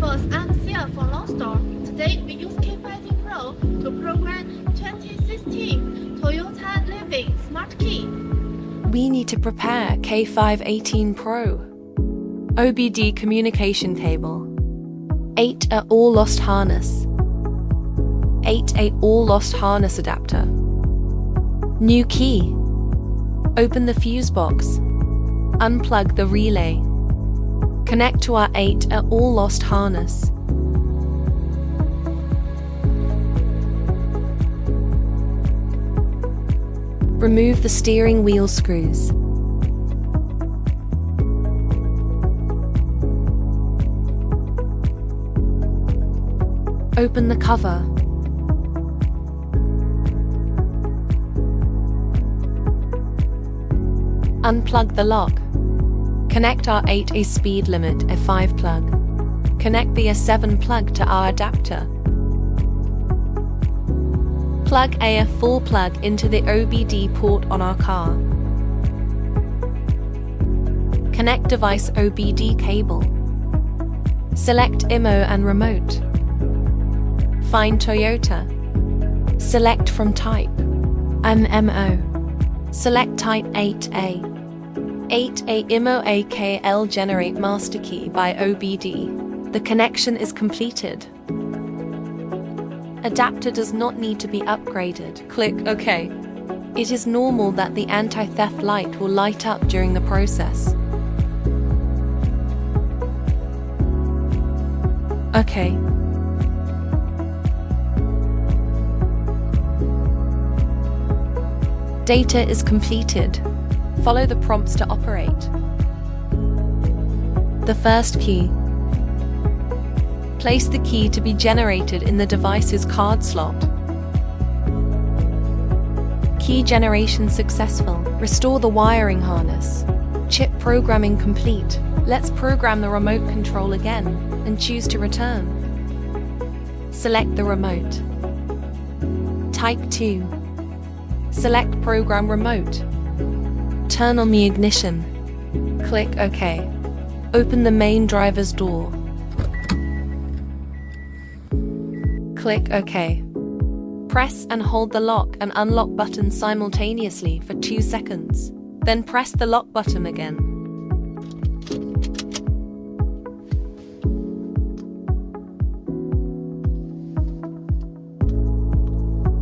folks, I'm Sia from Long Store. Today we use K518PRO to program 2016 Toyota Levin smart key. We need to prepare K518PRO. OBD communication cable. 8A all-lost harness. 8A all-lost harness adapter. New key. Open the fuse box. Unplug the relay. Connect to our 8A all-lost harness. Remove the steering wheel screws. Open the cover. Unplug the lock. Connect our 8A speed limit F5 plug. Connect the S7 plug to our adapter. Plug a full plug into the OBD port on our car. Connect device OBD cable. Select IMMO and remote. Find Toyota. Select from type. IMMO. Select type 8A. 8A IMMO AKL generate master key by OBD. The connection is completed. Adapter does not need to be upgraded. Click OK. It is normal that the anti-theft light will light up during the process. OK. Data is completed. Follow the prompts to operate. The first key. Place the key to be generated in the device's card slot. Key generation successful. Restore the wiring harness. Chip programming complete. Let's program the remote control again and choose to return. Select the remote. Type 2. Select Program Remote. Turn on the ignition. Click OK. Open the main driver's door. Click OK. Press and hold the lock and unlock buttons simultaneously for 2 seconds. Then press the lock button again.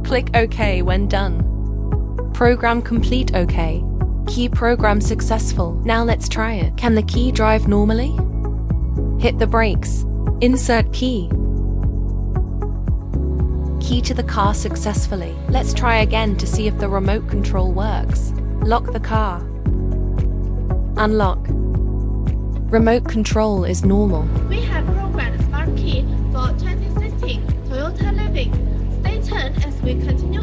Click OK when done. Program complete OK. Key program successful. Now let's try it. Can the key drive normally? Hit the brakes. Insert key. Key to the car successfully. Let's try again to see if the remote control works. Lock the car. Unlock. Remote control is normal. We have programmed smart key for 2016 Toyota Levin. Stay tuned as we continue